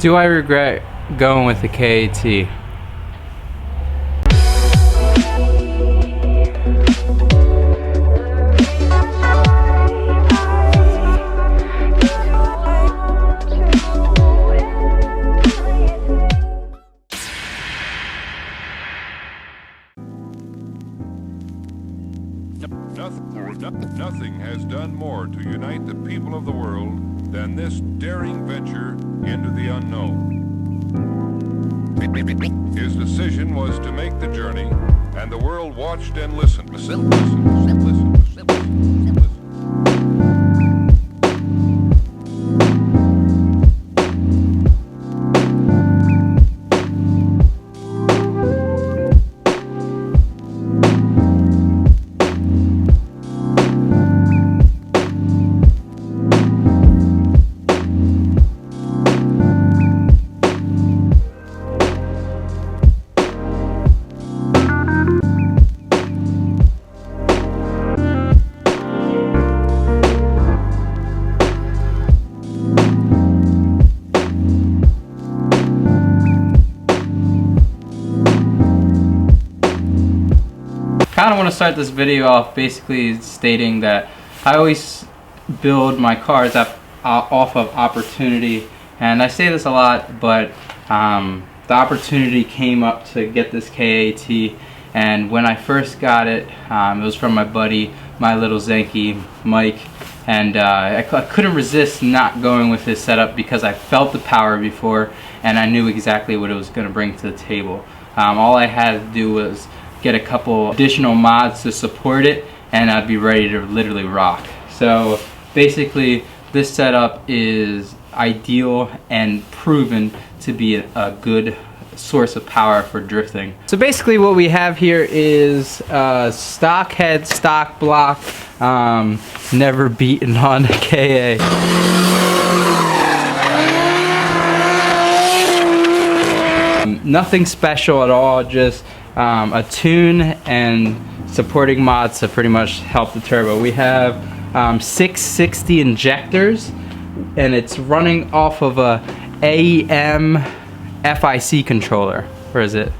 Do I regret going with the KAT? Nothing has done more to unite the people of the world than this daring venture into the unknown. His decision was to make the journey, and the world watched and listened. I kind of want to start this video off basically stating that I always build my cars off of opportunity, and I say this a lot, but the opportunity came up to get this KAT, and when I first got it, it was from my buddy, my little Zenke, Mike, and I couldn't resist not going with his setup because I felt the power before and I knew exactly what it was going to bring to the table. All I had to do was get a couple additional mods to support it and I'd be ready to literally rock. So basically this setup is ideal and proven to be a good source of power for drifting. So basically what we have here is stock head, stock block, never beaten on KA. Nothing special at all, just a tune and supporting mods to pretty much help the turbo. We have 660 injectors and it's running off of a AEM FIC controller. Where is it?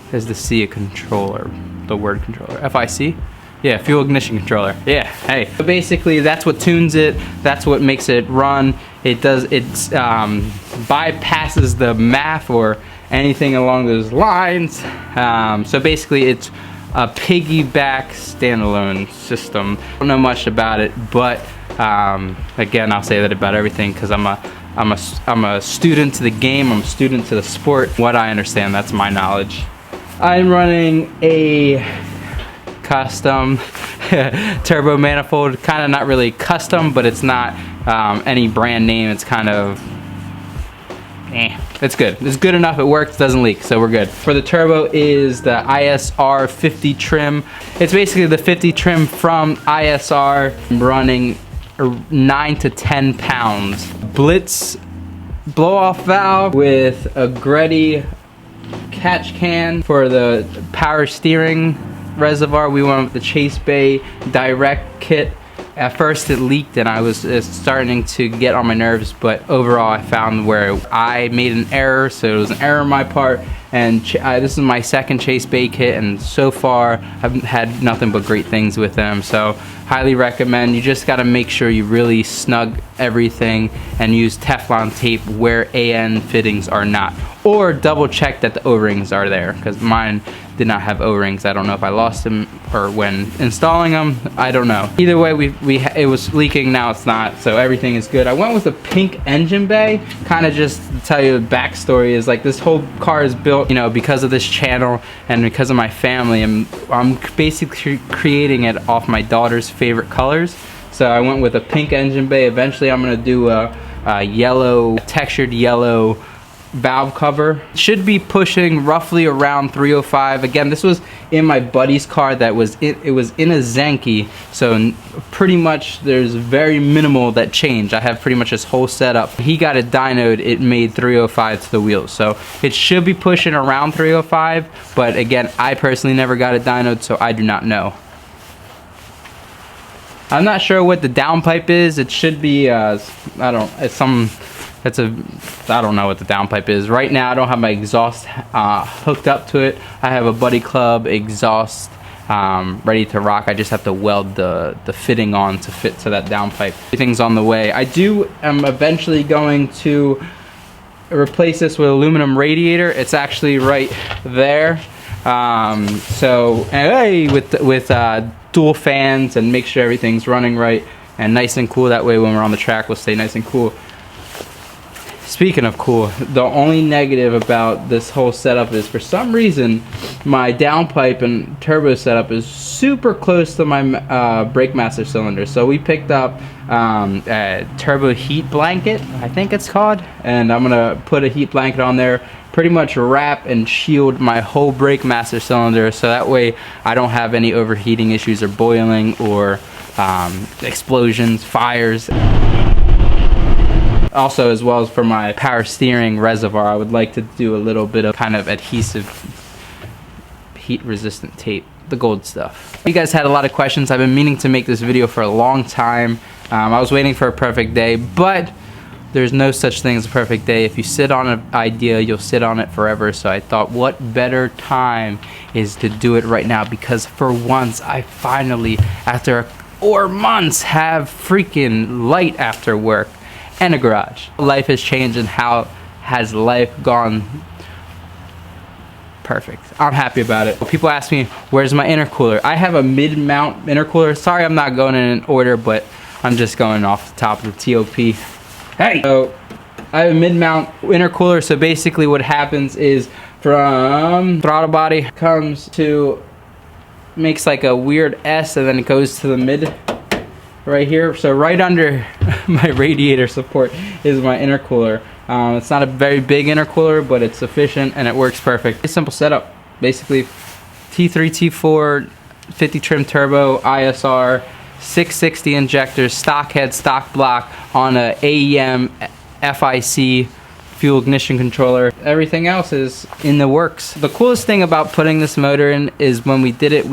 There's the C controller, the word controller. FIC? Yeah, fuel ignition controller. Yeah, hey. So basically that's what tunes it, that's what makes it run. It bypasses the math or anything along those lines. So basically it's a piggyback standalone system. I don't know much about it, but again, I'll say that about everything because I'm a student to the game, I'm a student to the sport. What I understand, that's my knowledge. I'm running a custom turbo manifold, kind of not really custom, but it's not any brand name. It's kind of it's good. It's good enough. It works, doesn't leak, so we're good. For the turbo is the ISR 50 trim. It's basically the 50 trim from ISR, running 9 to 10 pounds. Blitz blow-off valve with a Greddy catch can. For the power steering reservoir, we went with the Chase Bay Direct kit. At first it leaked and I was starting to get on my nerves, but overall I found where I made an error, so it was an error on my part, and this is my second Chase Bay kit and so far I've had nothing but great things with them, so highly recommend. You just got to make sure you really snug everything and use Teflon tape where AN fittings are not, or double check that the O-rings are there, because mine did not have O-rings. I don't know if I lost them or when installing them, I don't know. Either way, it was leaking, now it's not, so everything is good. I went with a pink engine bay. Kind of just to tell you the backstory is like this whole car is built, you know, because of this channel and because of my family, and I'm basically creating it off my daughter's favorite colors. So I went with a pink engine bay. Eventually I'm gonna do a yellow, textured yellow valve cover. Should be pushing roughly around 305. Again, this was in my buddy's car that was it was in a Zenke, so pretty much there's very minimal that changed. I have pretty much this whole setup. He got it dynoed, it made 305 to the wheels, so it should be pushing around 305, but again, I personally never got it dynoed, so I do not know. I'm not sure what the downpipe is. It should be it's That's a, I don't know what the downpipe is. Right now I don't have my exhaust hooked up to it. I have a Buddy Club exhaust ready to rock. I just have to weld the fitting on to fit to that downpipe. Everything's on the way. I am eventually going to replace this with aluminum radiator. It's actually right there. With dual fans, and make sure everything's running right and nice and cool. That way when we're on the track, we'll stay nice and cool. Speaking of cool, the only negative about this whole setup is, for some reason, my downpipe and turbo setup is super close to my brake master cylinder. So we picked up a turbo heat blanket, I think it's called, and I'm gonna put a heat blanket on there, pretty much wrap and shield my whole brake master cylinder, so that way I don't have any overheating issues or boiling or explosions, fires. Also, as well as for my power steering reservoir, I would like to do a little bit of kind of adhesive, heat resistant tape, the gold stuff. You guys had a lot of questions. I've been meaning to make this video for a long time. I was waiting for a perfect day, but there's no such thing as a perfect day. If you sit on an idea, you'll sit on it forever. So I thought, what better time is to do it right now, because for once I finally, after months, have freaking light after work and a garage. Life has changed, and how has life gone? Perfect. I'm happy about it. People ask me, where's my intercooler? I have a mid-mount intercooler. Sorry I'm not going in order, but I'm just going off the top of the TOP. Hey! So I have a mid-mount intercooler, so basically what happens is from throttle body comes to, makes like a weird S, and then it goes to the mid right here. So right under my radiator support is my intercooler. It's not a very big intercooler, but it's efficient and it works perfect. It's a simple setup. Basically T3, T4, 50 trim turbo, ISR, 660 injectors, stock head, stock block on a AEM FIC fuel ignition controller. Everything else is in the works. The coolest thing about putting this motor in is when we did it,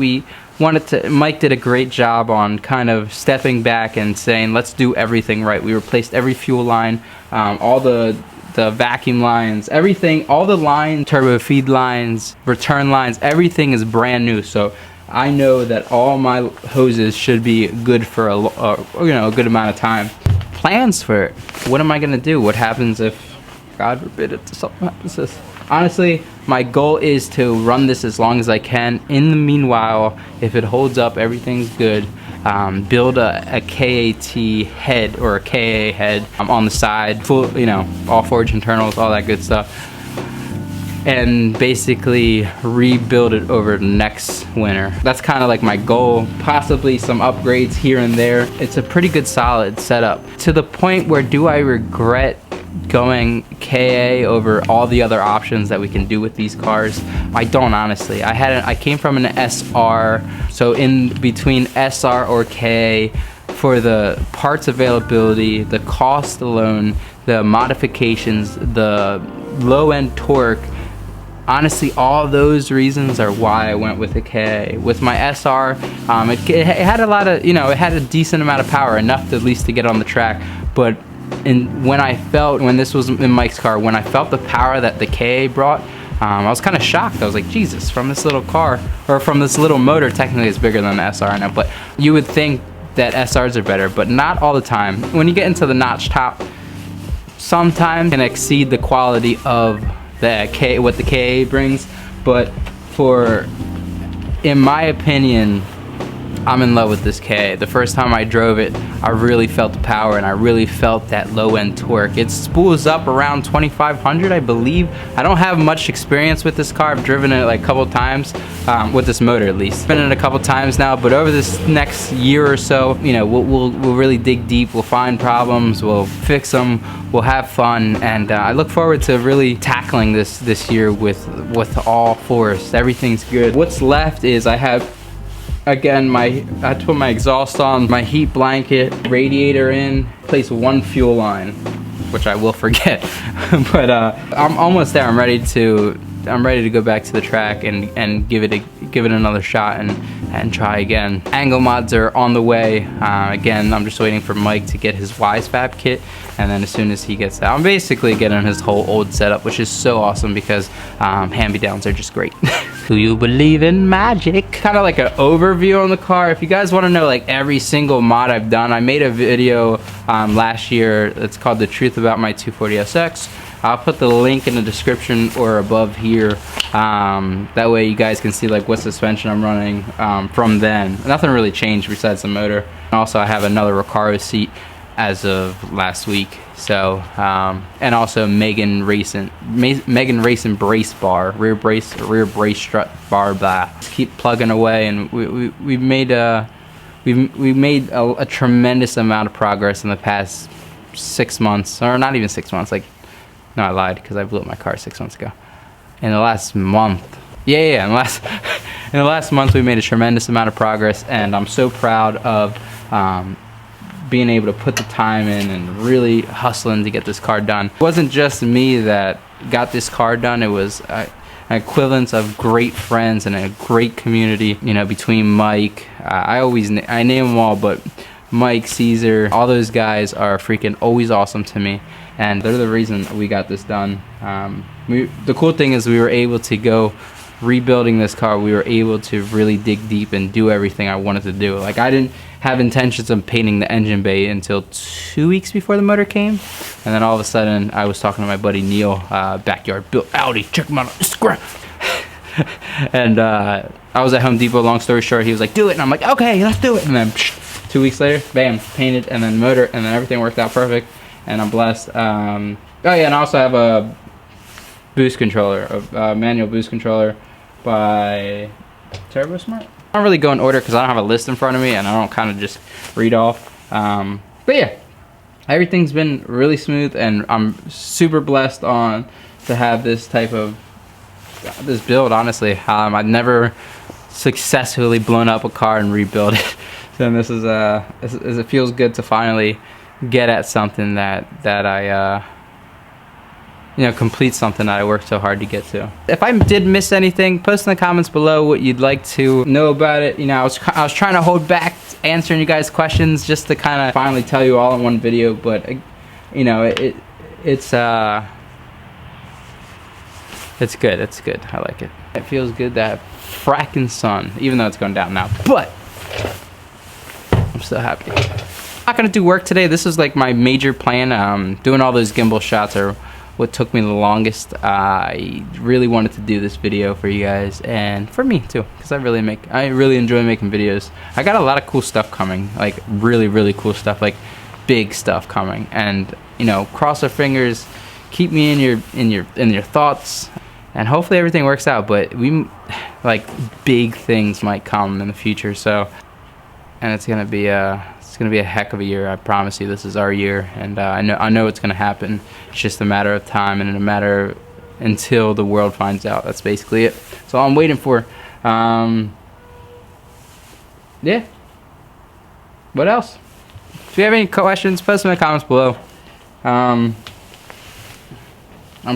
Mike did a great job on kind of stepping back and saying, let's do everything right. We replaced every fuel line, all the vacuum lines, everything, all the lines, turbo feed lines, return lines, everything is brand new. So I know that all my hoses should be good for a good amount of time. Plans for it. What am I gonna do? What happens if, God forbid, if something happens to this? Honestly, my goal is to run this as long as I can. In the meanwhile, if it holds up, everything's good. Build a KAT head or a KA head on the side, full, all forged internals, all that good stuff, and basically rebuild it over next winter. That's kind of like my goal. Possibly some upgrades here and there. It's a pretty good solid setup, to the point where, do I regret going KA over all the other options that we can do with these cars? I don't, honestly. I came from an SR, so in between SR or KA, for the parts availability, the cost alone, the modifications, the low-end torque, honestly, all those reasons are why I went with a KA. With my SR, it had a lot of, it had a decent amount of power, enough to at least to get on the track, but when this was in Mike's car, when I felt the power that the KA brought, I was kind of shocked. I was like, Jesus, from this little car, or from this little motor, technically it's bigger than the SR, I know, but you would think that SRs are better, but not all the time. When you get into the notch top, sometimes can exceed the quality of the what the KA brings, but in my opinion, I'm in love with this KA. The first time I drove it, I really felt the power, and I really felt that low-end torque. It spools up around 2,500, I believe. I don't have much experience with this car. I've driven it like a couple times, with this motor at least. I've been in it a couple times now, but over this next year or so, we'll really dig deep. We'll find problems, we'll fix them, we'll have fun, and I look forward to really tackling this year with all force. Everything's good. What's left is I have, again, I had to put my exhaust on, my heat blanket, radiator in, place one fuel line, which I will forget. But I'm almost there. I'm ready to go back to the track and give it another shot and and try again. Angle mods are on the way. Again, I'm just waiting for Mike to get his WiseFab kit, and then as soon as he gets that, I'm basically getting his whole old setup, which is so awesome because hand-me-downs are just great. Do you believe in magic? Kind of like an overview on the car. If you guys want to know like every single mod I've done, I made a video last year. It's called The Truth About My 240SX. I'll put the link in the description or above here. That way you guys can see like what suspension I'm running from then. Nothing really changed besides the motor. Also, I have another Recaro seat as of last week. So, and also Megan Racing brace bar, rear brace strut bar. Blah. Just keep plugging away, and we made a tremendous amount of progress in the past 6 months, or not even 6 months. Like, no, I lied because I blew up my car 6 months ago. In the last month, in the last month we made a tremendous amount of progress, and I'm so proud of being able to put the time in and really hustling to get this car done. It wasn't just me that got this car done. It was an equivalence of great friends and a great community, you know, between Mike, I name them all, but Mike, Caesar, all those guys are freaking always awesome to me, and they're the reason we got this done. The cool thing is we were able to go rebuilding this car. We were able to really dig deep and do everything I wanted to do. Like, I didn't have intentions of painting the engine bay until 2 weeks before the motor came, and then all of a sudden I was talking to my buddy Neil, backyard built Audi, check him out on Instagram. And I was at Home Depot. Long story short, he was like, do it, and I'm like, okay, let's do it. And then 2 weeks later, bam, painted, and then motor, and then everything worked out perfect, and I'm blessed. Oh yeah, and I also have a boost controller, a manual boost controller by Turbo Smart. I don't really go in order because I don't have a list in front of me, and I don't kind of just read off. But yeah, everything's been really smooth, and I'm super blessed to have this type of this build. Honestly, I've never successfully blown up a car and rebuilt it. And this is it feels good to finally get at something that I complete something that I worked so hard to get to. If I did miss anything, post in the comments below what you'd like to know about it. You know, I was trying to hold back answering you guys' questions just to kind of finally tell you all in one video, but you know, it's good. It's good. I like it. It feels good to have fracking sun, even though it's going down now, but I'm so happy. I'm not gonna do work today. This is like my major plan. Doing all those gimbal shots are what took me the longest. I really wanted to do this video for you guys, and for me too, because I really enjoy making videos. I got a lot of cool stuff coming, like really cool stuff, like big stuff coming, and you know, cross our fingers, keep me in your thoughts, and hopefully everything works out. But big things might come in the future, so, and it's gonna be a heck of a year. I promise you, this is our year, and I know it's gonna happen. It's just a matter of time, and a matter until the world finds out. That's basically it. That's all I'm waiting for. Yeah. What else? If you have any questions, post them in the comments below. I'm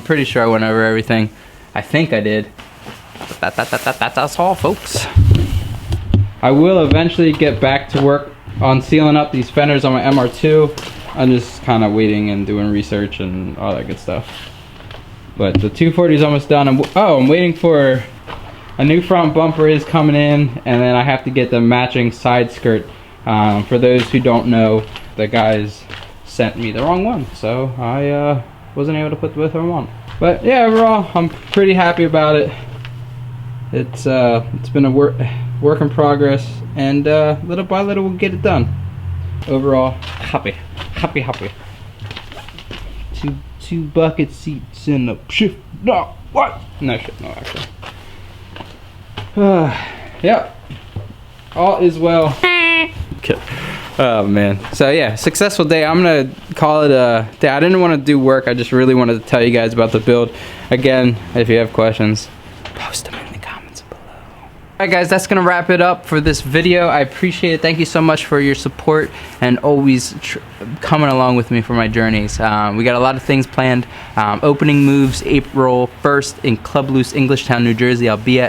pretty sure I went over everything. I think I did. But that's all, folks. I will eventually get back to work on sealing up these fenders on my MR2. I'm just kind of waiting and doing research and all that good stuff. But the 240 is almost done. I'm waiting for a new front bumper is coming in, and then I have to get the matching side skirt. For those who don't know, the guys sent me the wrong one, so I wasn't able to put both of them on. But yeah, overall, I'm pretty happy about it. It's been a work in progress, and little by little we'll get it done. Overall, happy. Two bucket seats in the shift. No, what? No shit, no actually. Yep. All is well. Okay. Oh man. So yeah, successful day. I'm gonna call it a day. I didn't want to do work. I just really wanted to tell you guys about the build. Again, if you have questions, post them in the comments below. Alright guys, that's gonna wrap it up for this video. I appreciate it. Thank you so much for your support and always coming along with me for my journeys. We got a lot of things planned. Opening moves April 1st in Club Loose, Englishtown, New Jersey. I'll be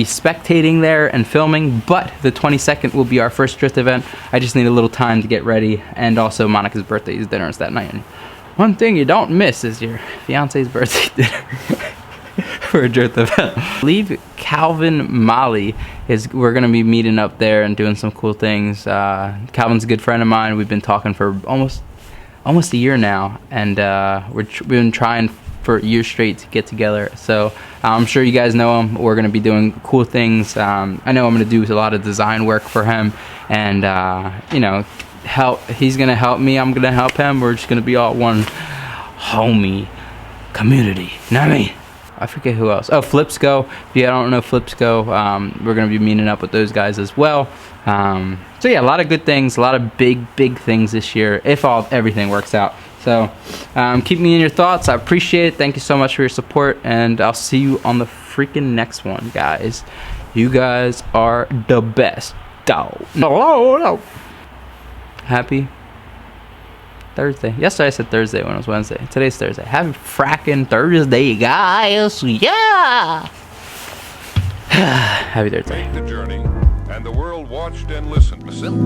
spectating there and filming, but the 22nd will be our first drift event. I just need a little time to get ready, and also Monica's birthday is dinner is that night. And one thing you don't miss is your fiance's birthday dinner. For a drift event. Leave Calvin Molly we're gonna be meeting up there and doing some cool things. Calvin's a good friend of mine. We've been talking for almost a year now, and we've been trying for a year straight to get together. So I'm sure you guys know him. We're gonna be doing cool things. I know I'm gonna do a lot of design work for him, and you know, he's gonna help me, I'm gonna help him. We're just gonna be all one homie community. You know what I mean? I forget who else. Oh, Flipsco. If you don't know Flipsco, we're going to be meeting up with those guys as well. So yeah, a lot of good things, a lot of big things this year, if everything works out. So keep me in your thoughts. I appreciate it. Thank you so much for your support, and I'll see you on the freaking next one, guys. You guys are the best. No. Happy Thursday. Yesterday I said Thursday when it was Wednesday. Today's Thursday. Happy fracking Thursday, guys. Yeah. Happy Thursday. Made the journey, and the world watched and listened. Listen.